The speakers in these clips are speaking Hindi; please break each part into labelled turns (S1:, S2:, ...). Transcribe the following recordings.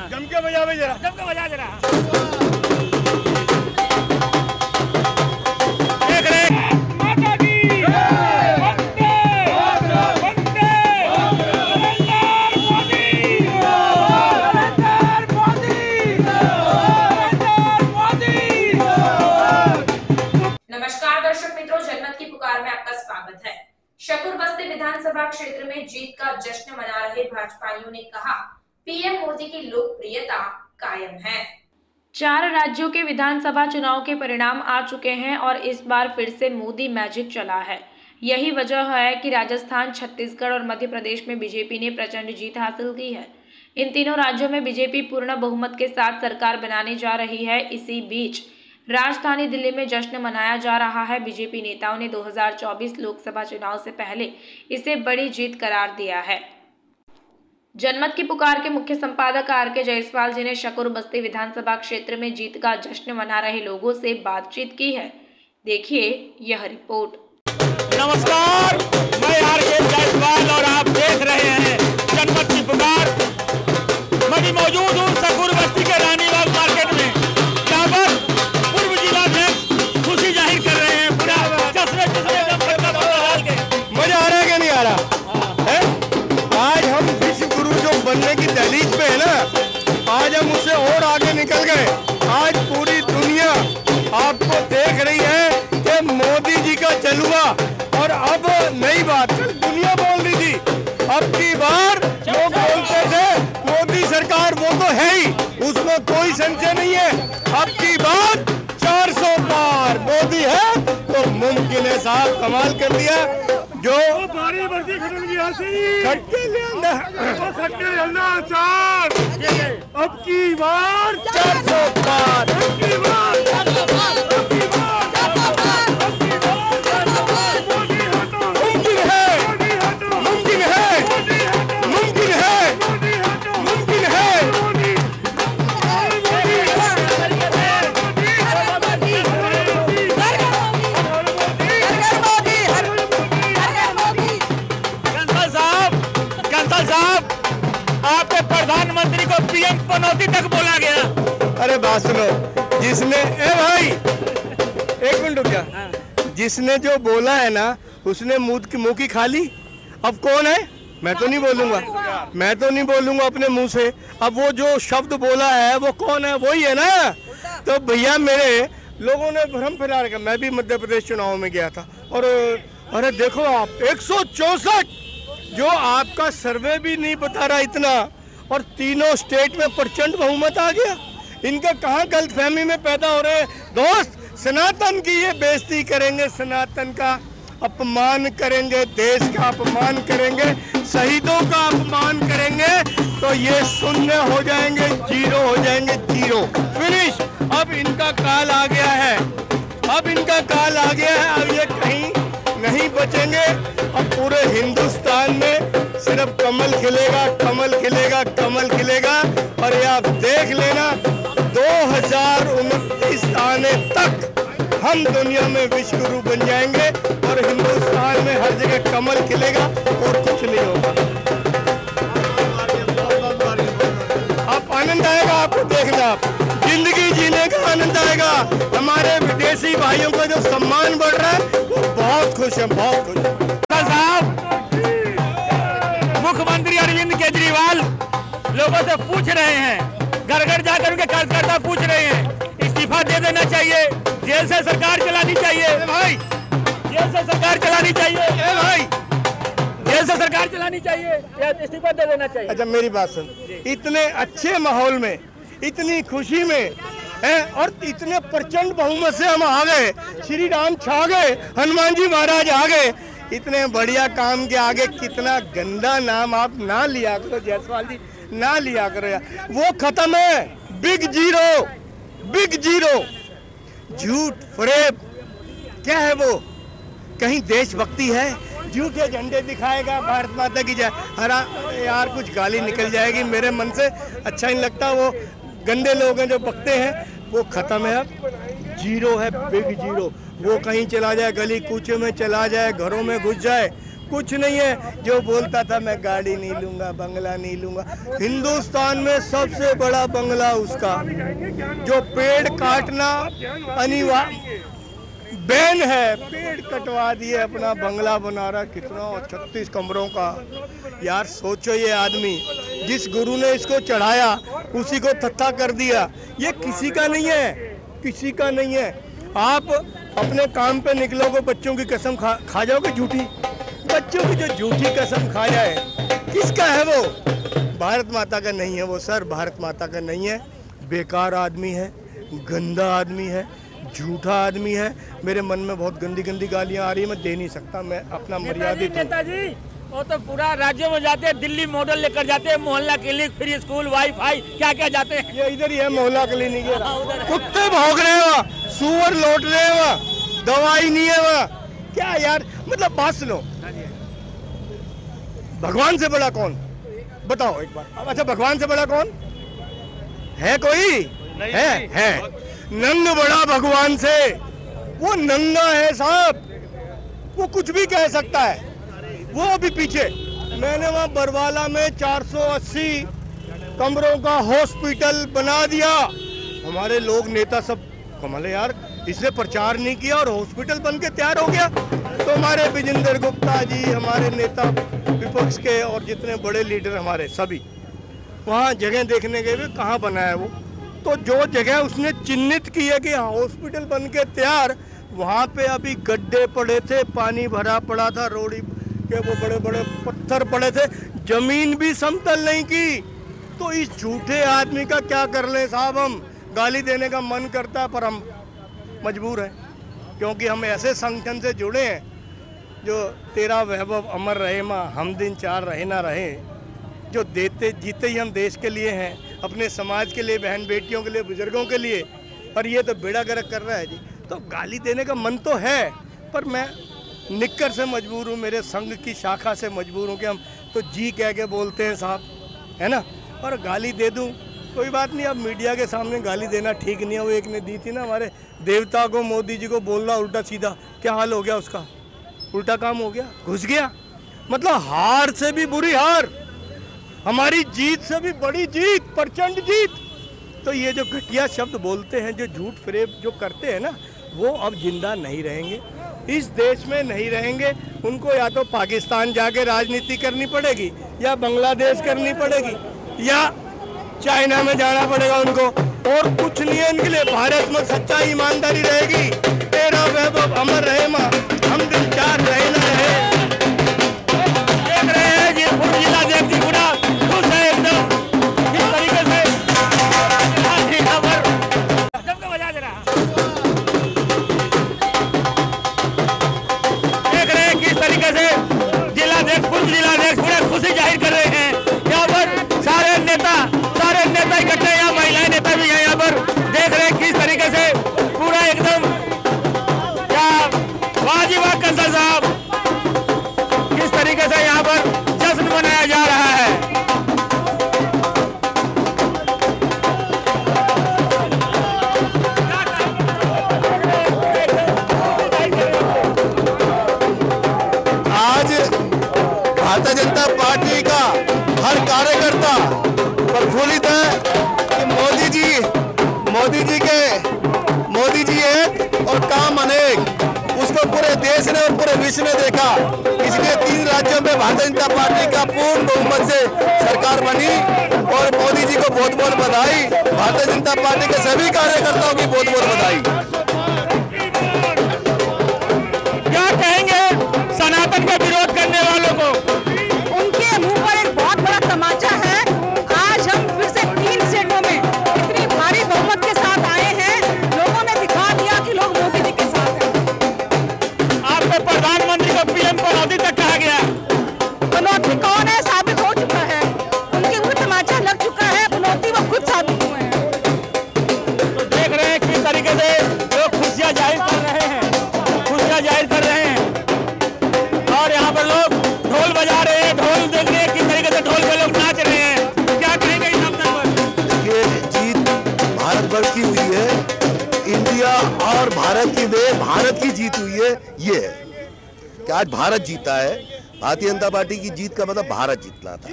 S1: जम के बजा जरा,
S2: जम के बजा जरा।
S1: देख रहे
S2: माता की वंदे वंदे नरेंद्र मोदी नरेंद्र मोदी।
S3: नमस्कार दर्शक मित्रों, जनमत की पुकार में आपका स्वागत है। शकूर बस्ती विधानसभा क्षेत्र में जीत का जश्न मना रहे भाजपाइयों ने कहा, पीएम मोदी की लोकप्रियता कायम है। 4 राज्यों के विधानसभा चुनाव के परिणाम आ चुके हैं और इस बार फिर से मोदी मैजिक चला है। यही वजह है कि राजस्थान, छत्तीसगढ़ और मध्य प्रदेश में बीजेपी ने प्रचंड जीत हासिल की है। इन तीनों राज्यों में बीजेपी पूर्ण बहुमत के साथ सरकार बनाने जा रही है। इसी बीच राजधानी दिल्ली में जश्न मनाया जा रहा है। बीजेपी नेताओं ने 2024 लोकसभा चुनाव से पहले इसे बड़ी जीत करार दिया है। जनमत की पुकार के मुख्य संपादक आर.के. जायसवाल जी ने शकूर बस्ती विधानसभा क्षेत्र में जीत का जश्न मना रहे लोगों से बातचीत की है। देखिए यह रिपोर्ट।
S1: नमस्कार, मैं आर.के. जायसवाल और आप देख रहे हैं जनमत की पुकार। मैं मौजूद हूँ शकूर बस्ती के रानीबाग मार्केट में, जहाँ पर पूर्व जिलाध्यक्ष खुशी जाहिर कर रहे हैं। पूरा जश्न मजा आ रहा है क्या नहीं आ रहा है? आज हम विश्व गुरु जो बनने की दहलीज पे है ना, आज हम उससे और आगे निकल गए। आज पूरी दुनिया आपको देख रही है कि मोदी जी का चलुआ। और अब नई बात कल दुनिया बोल रही थी, अब की बार लोग बोलते थे मोदी सरकार, वो तो है ही, उसमें कोई संशय नहीं है। अब की बात 400 पार मोदी है तो मुमकिन है। साहब कमाल कर दिया। जो भारी भर्ती खत्म की खट्टे ले अंदर चार, अब की बार 400 पार, अब की बार 400 पार, अब की बार 400 पार, अब की बार 400 पार। मोदी हटो, मुमकिन है, मोदी हटो, मुमकिन है, मोदी हटो, मुमकिन है, मोदी हटो, मुमकिन है, मोदी साहब, आपके प्रधानमंत्री को पीएम पनौती तक बोला गया। अरे बात सुनो, जिसने भाई एक मिनट रुक जा, जिसने जो बोला है ना उसने मुंह की खा ली। अब कौन है? मैं तो नहीं बोलूंगा, मैं तो नहीं बोलूंगा अपने मुंह से। अब वो जो शब्द बोला है वो कौन है? वही है ना। तो भैया मेरे लोगों ने भ्रम फैला रखा। मैं भी मध्य प्रदेश चुनाव में गया था और अरे देखो आप 164 जो आपका सर्वे भी नहीं बता रहा इतना, और तीनों स्टेट में प्रचंड बहुमत आ गया। इनका कहाँ गलतफहमी में पैदा हो रहे हैं दोस्त। सनातन की ये बेइज्जती करेंगे, सनातन का अपमान करेंगे, देश का अपमान करेंगे, शहीदों का अपमान करेंगे, तो ये शून्य हो जाएंगे, जीरो हो जाएंगे, जीरो फिनिश। अब इनका काल आ गया है, अब इनका काल आ गया है। अब ये कहीं नहीं बचेंगे। अब पूरे हिंदुस्तान में सिर्फ कमल खिलेगा, कमल खिलेगा, कमल खिलेगा। और ये आप देख लेना 2029 आने तक हम दुनिया में विश्व गुरु बन जाएंगे और हिंदुस्तान में हर जगह कमल खिलेगा और कुछ नहीं होगा। आप आनंद आएगा, आपको देखना, आप जिंदगी जीने का आनंद आएगा। हमारे विदेशी भाइयों का जो सम्मान बढ़ रहा है वो बहुत खुश है, बहुत खुश है। साहब, मुख्यमंत्री अरविंद केजरीवाल लोगों से पूछ रहे हैं, घर घर जाकर उनके कार्यकर्ता पूछ रहे हैं इस्तीफा दे देना चाहिए, जेल से सरकार चलानी चाहिए भाई, जेल से सरकार चलानी चाहिए भाई, जेल से सरकार चलानी चाहिए या इस्तीफा दे देना चाहिए। अच्छा मेरी बात सुन, इतने अच्छे माहौल में, इतनी खुशी में है और इतने प्रचंड बहुमत से हम आ गए, श्री राम छा गए, हनुमान जी महाराज आ गए। इतने बढ़िया काम के आगे कितना गंदा नाम आप ना लिया करो जायसवाल जी, ना लिया करो यार। वो खत्म है, बिग जीरो, बिग जीरो। झूठ फरेब क्या है वो? कहीं देशभक्ति है? झूठे झंडे दिखाएगा, भारत माता की जय। हरा यार कुछ गाली निकल जाएगी मेरे मन से, अच्छा नहीं लगता। वो गंदे लोग हैं जो बकते हैं, वो खत्म है। अब जीरो है, बिग जीरो। वो कहीं चला जाए, गली कूचे में चला जाए, घरों में घुस जाए, कुछ नहीं है। जो बोलता था मैं गाड़ी नहीं लूंगा, बंगला नहीं लूंगा, हिंदुस्तान में सबसे बड़ा बंगला उसका। जो पेड़ काटना अनिवार्य बैन है, पेड़ कटवा दिए, अपना बंगला बना रहा, कितना 36 कमरों का। यार सोचो, ये आदमी जिस गुरु ने इसको चढ़ाया उसी को थत्था कर दिया। ये किसी का नहीं है, किसी का नहीं है। आप अपने काम पे निकलोगे, बच्चों की कसम खा जाओगे झूठी। बच्चों की जो झूठी कसम खा जाए, किसका है वो? भारत माता का नहीं है वो सर, भारत माता का नहीं है। बेकार आदमी है, गंदा आदमी है, झूठा आदमी है। मेरे मन में बहुत गंदी गंदी गालियां आ रही है, मैं दे नहीं सकता, मैं अपना मर्यादित हूं।
S2: नेताजी वो तो पूरा राज्यों में जाते हैं, दिल्ली मॉडल लेकर जाते हैं, मोहल्ला क्लिनिक, फ्री स्कूल, वाईफाई, क्या क्या जाते हैं।
S1: ये इधर ही है मोहल्ला क्लिनिक, कुत्ते भौंक रहे हैं वहाँ, सुअर लौट रहे हैं वहाँ, दवाई नहीं है वहाँ। क्या यार, मतलब बात सुनो, भगवान से बड़ा कौन? बताओ एक बार। अच्छा, भगवान से बड़ा कौन है? कोई है नंग बड़ा भगवान से। वो नंगा है साहब, वो कुछ भी कह सकता है। वो अभी पीछे मैंने वहां बरवाला में 480 कमरों का हॉस्पिटल बना दिया। हमारे लोग नेता सब कमाल है यार, इसने प्रचार नहीं किया और हॉस्पिटल बन के तैयार हो गया। तो हमारे विजेंद्र गुप्ता जी, हमारे नेता विपक्ष के और जितने बड़े लीडर हमारे सभी वहाँ जगह देखने गए, कहाँ बना है वो। तो जो जगह उसने चिन्हित की है कि हॉस्पिटल बन के तैयार, वहाँ पे अभी गड्ढे पड़े थे, पानी भरा पड़ा था, रोड़ी के वो बड़े बड़े पत्थर पड़े थे, जमीन भी समतल नहीं की। तो इस झूठे आदमी का क्या कर ले साहब? हम गाली देने का मन करता है पर हम मजबूर हैं, क्योंकि हम ऐसे संगठन से जुड़े हैं जो तेरा वैभव अमर रहे माँ, हम दिन चार रहे ना रहे, जो देते जीते ही हम देश के लिए हैं, अपने समाज के लिए, बहन बेटियों के लिए, बुजुर्गों के लिए। पर ये तो बेड़ा गर्क कर रहा है जी। तो गाली देने का मन तो है, पर मैं निक्कर से मजबूर हूँ, मेरे संघ की शाखा से मजबूर हूँ कि हम तो जी कह के बोलते हैं साहब, है ना। और गाली दे दूँ कोई बात नहीं, अब मीडिया के सामने गाली देना ठीक नहीं है। वो एक ने दी थी ना हमारे देवता को, मोदी जी को बोलना उल्टा सीधा, क्या हाल हो गया उसका? उल्टा काम हो गया, घुस गया। मतलब हार से भी बुरी हार, हमारी जीत से भी बड़ी जीत, प्रचंड जीत। तो ये जो घटिया शब्द बोलते हैं, जो झूठ फरेब जो करते हैं ना, वो अब जिंदा नहीं रहेंगे, इस देश में नहीं रहेंगे। उनको या तो पाकिस्तान जाके राजनीति करनी पड़ेगी, या बांग्लादेश करनी पड़ेगी, या चाइना में जाना पड़ेगा उनको, और कुछ नहीं है इनके लिए। भारत में सच्चाई ईमानदारी रहेगी, तेरा वैभव अमर रहे माँ, हम दिन चार रहे ना रहे।
S2: देख रहे हैं ये जिला देखती पूरा खुश है एकदम, किस तरीके से बजा दे रहा। देख रहे हैं किस तरीके से जिला देख पूरा खुशी जाहिर कर रहे हैं। यहाँ पर सारे नेता इकट्ठे हैं, यहाँ महिलाएं नेता भी हैं यहाँ पर। देख रहे हैं किस तरीके से पूरा एकदम, क्या वाजिबा कंसल साहब, किस तरीके से यहाँ पर जश्न मनाया जा रहा है।
S1: आज भारतीय जनता पार्टी का हर कार्यकर्ता प्रफुल्लित है कि मोदी जी एक और काम अनेक, उसको पूरे देश ने और पूरे विश्व ने देखा। इसलिए 3 राज्यों में भारतीय जनता पार्टी का पूर्ण बहुमत से सरकार बनी, और मोदी जी को बहुत बहुत बधाई। भारतीय जनता पार्टी के सभी कार्यकर्ताओं की बहुत बहुत बधाई।
S2: क्या कहेंगे सनातन का विरोध करने वालों को?
S4: उनके मुंह पर एक बहुत बड़ा तमाचा है। आज हम फिर से 3 स्टेटों में इतनी भारी बहुमत के साथ आए हैं, लोगों ने दिखा दिया कि लोग मोदी जी के साथ हैं।
S2: आपको प्रधानमंत्री को पीएम पनौती तक कहा गया,
S4: पनौती कौन है साबित हो चुका है, उनके मुंह तमाचा लग चुका है, पनौती वो खुद साबित हुए हैं।
S2: तो देख रहे हैं किस तरीके से लोग खुशियां जाहिर कर रहे हैं, और यहाँ पर लोग ढोल बजा रहे हैं, ढोल देख रहे हैं किस तरीके से ढोल पे लोग नाच रहे हैं। क्या कहेंगे इस अवसर पर?
S1: ये जीत भारतवर्ष की हुई है, इंडिया और भारत की जीत हुई है। ये है कि आज भारत जीता है,
S5: भारतीय जनता पार्टी की जीत का मतलब भारत जीतना था।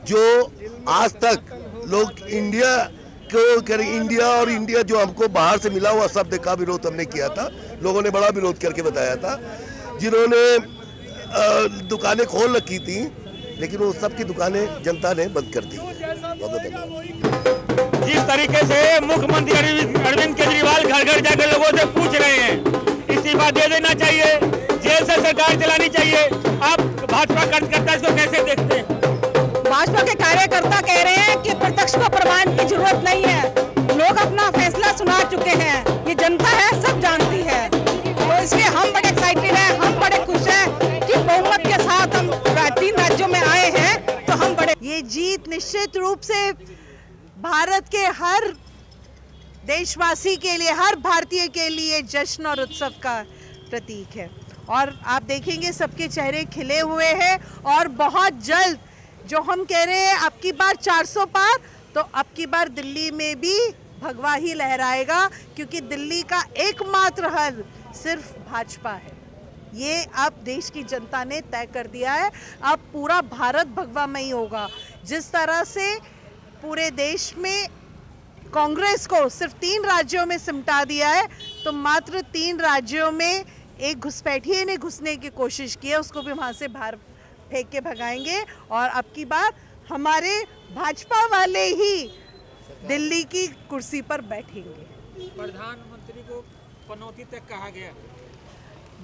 S5: जो आज तक लोग इंडिया और इंडिया जो हमको बाहर से मिला हुआ शब्द का विरोध हमने किया था, लोगों ने बड़ा विरोध करके बताया था। जिन्होंने दुकानें खोल रखी थी, लेकिन वो सब की दुकानें जनता ने बंद कर दी।
S2: जिस तरीके से मुख्यमंत्री अरविंद केजरीवाल घर घर जाकर लोगों से पूछ रहे हैं इस्तीफा दे देना चाहिए, जेल से सरकार चलानी चाहिए, आप भाजपा कार्यकर्ता इसको कैसे देखते हैं?
S4: भाजपा के कार्यकर्ता कह रहे हैं कि प्रत्यक्ष को प्रमाण की जरूरत नहीं है, लोग अपना फैसला सुना चुके हैं, ये जनता है, सब जानती है। तो इसलिए हम बड़े एक्साइटेड हैं, हम बड़े खुश हैं कि बहुमत के साथ हम 3 राज्यों में आए हैं। तो हम बड़े,
S6: ये जीत निश्चित रूप से भारत के हर देशवासी के लिए, हर भारतीय के लिए जश्न और उत्सव का प्रतीक है। और आप देखेंगे सबके चेहरे खिले हुए हैं और बहुत जल्द जो हम कह रहे हैं अब की बार 400 पार, तो अब की बार दिल्ली में भी भगवा ही लहराएगा, क्योंकि दिल्ली का एकमात्र हल सिर्फ भाजपा है। ये अब देश की जनता ने तय कर दिया है। अब पूरा भारत भगवामयी होगा। जिस तरह से पूरे देश में कांग्रेस को सिर्फ 3 राज्यों में सिमटा दिया है, तो मात्र 3 राज्यों में एक घुसपैठिए ने घुसने की कोशिश की है, उसको भी वहाँ से बाहर फेंक के भगाएंगे। और अब की बार हमारे भाजपा वाले ही दिल्ली की कुर्सी पर बैठेंगे।
S2: प्रधानमंत्री को पनौती तक कहा गया।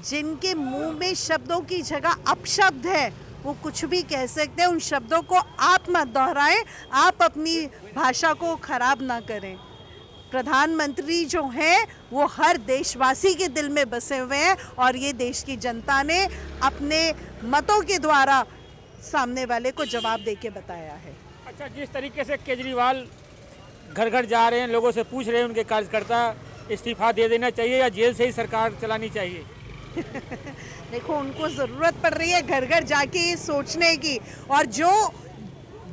S6: जिनके मुंह में शब्दों की जगह अपशब्द है, वो कुछ भी कह सकते हैं। उन शब्दों को आप मत दोहराएं, आप अपनी भाषा को खराब ना करें। प्रधानमंत्री जो हैं वो हर देशवासी के दिल में बसे हुए हैं, और ये देश की जनता ने अपने मतों के द्वारा सामने वाले को जवाब देके बताया है।
S2: अच्छा, जिस तरीके से केजरीवाल घर घर जा रहे हैं, लोगों से पूछ रहे हैं उनके कार्यकर्ता इस्तीफा दे देना चाहिए या जेल से ही सरकार चलानी चाहिए?
S6: देखो, उनको ज़रूरत पड़ रही है घर घर जाके ये सोचने की, और जो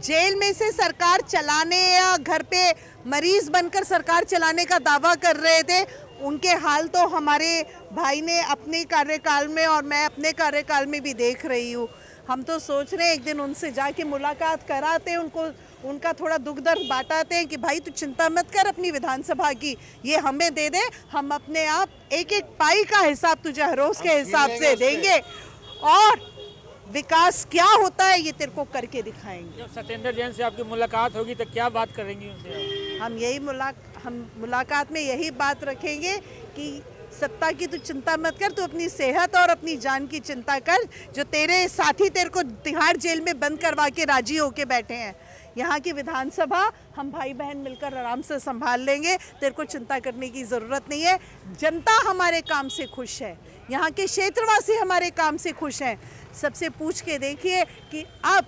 S6: जेल में से सरकार चलाने या घर पे मरीज बनकर सरकार चलाने का दावा कर रहे थे, उनके हाल तो हमारे भाई ने अपने कार्यकाल में और मैं अपने कार्यकाल में भी देख रही हूँ। हम तो सोच रहे हैं एक दिन उनसे जाके मुलाकात कराते हैं, उनको उनका थोड़ा दुख दर्द बांटाते हैं कि भाई तू चिंता मत कर अपनी विधानसभा की, ये हमें दे दे, हम अपने आप एक एक पाई का हिसाब तुझे हर रोज के हिसाब से देंगे, और विकास क्या होता है ये तेरे को करके दिखाएंगे।
S2: जब सत्येंद्र जैन से आपकी मुलाकात होगी तो क्या बात करेंगी उनसे?
S6: हम मुलाकात में यही बात रखेंगे कि सत्ता की तू चिंता मत कर, तू अपनी सेहत और अपनी जान की चिंता कर। जो तेरे साथी तेरे को तिहाड़ जेल में बंद करवा के राजी होके बैठे हैं, यहाँ की विधानसभा हम भाई बहन मिलकर आराम से संभाल लेंगे, तेरे को चिंता करने की ज़रूरत नहीं है। जनता हमारे काम से खुश है, यहाँ के क्षेत्रवासी हमारे काम से खुश हैं। सबसे पूछ के देखिए कि अब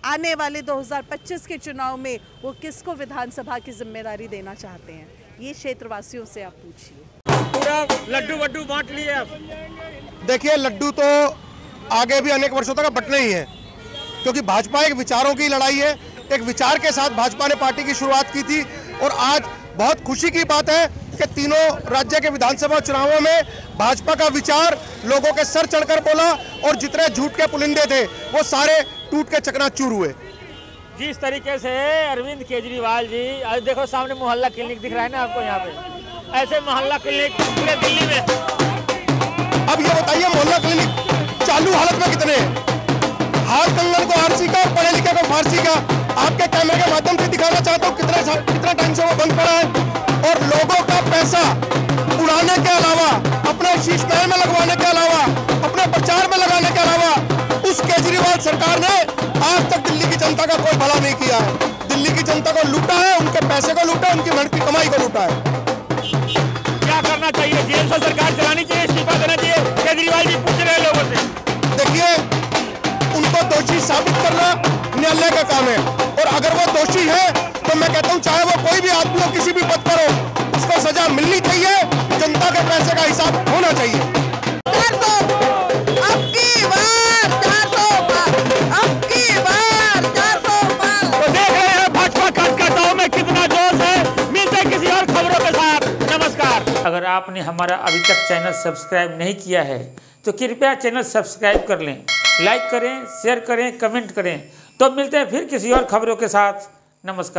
S6: आने वाले 2025 के चुनाव में वो किसको विधानसभा की जिम्मेदारी देना चाहते हैं, ये क्षेत्रवासियों से आप पूछिए।
S2: पूरा लड्डू वड्डू बांट लिए आप?
S1: देखिए, लड्डू तो आगे भी अनेक वर्षों तक बंटने ही है, क्योंकि भाजपा एक विचारों की लड़ाई है। एक विचार के साथ भाजपा ने पार्टी की शुरुआत की थी, और आज बहुत खुशी की बात है कि तीनों राज्य के विधानसभा चुनावों में भाजपा का विचार लोगों के सर चढ़कर बोला, और जितने झूठ के पुलिंदे थे वो सारे टूट के चकनाचूर हुए।
S2: जिस तरीके से अरविंद केजरीवाल जी, आज देखो सामने मोहल्ला क्लिनिक दिख रहा है ना आपको, यहाँ पे ऐसे मोहल्ला क्लिनिक पूरे दिल्ली में।
S1: अब ये बताइए, मोहल्ला क्लिनिक चालू हालत में कितने हैं? हाथ कंगन को आरसी का, पढ़े लिखे को फारसी का, आपके कैमरे के माध्यम से दिखाना चाहता हूँ कितना टाइम से वो बंद पड़ा है। और लोगों का पैसा उड़ाने के अलावा, अपने शीश महल में लगवाने के अलावा, अपने प्रचार में लगाने के अलावा, उस केजरीवाल सरकार ने आज तक दिल्ली की जनता का कोई भला नहीं किया है। दिल्ली की जनता को लूटा है, उनके पैसे को लूटा है, उनकी मेहनत की कमाई को लूटा है।
S2: क्या करना चाहिए? जेल से सरकार चलानी चाहिए, इस्तीफा देना चाहिए? केजरीवाल जी पूछ रहे हैं लोगों से।
S1: देखिए, उनको दोषी साबित करना न्यायालय का काम है, और अगर वो दोषी है तो मैं कहता हूँ चाहे वो कोई भी आदमी हो, किसी भी पद पर हो, उसको सजा मिलनी चाहिए। जनता के पैसे का हिसाब होना चाहिए।
S2: तो देख रहे हैं भाजपा कार्यकर्ताओं में कितना जोश है। मिलते हैं किसी और खबरों के साथ। नमस्कार। अगर आपने हमारा अभी तक चैनल सब्सक्राइब नहीं किया है तो कृपया चैनल सब्सक्राइब कर लें लाइक करें, शेयर करें, कमेंट करें। तो मिलते हैं फिर किसी और खबरों के साथ। नमस्कार।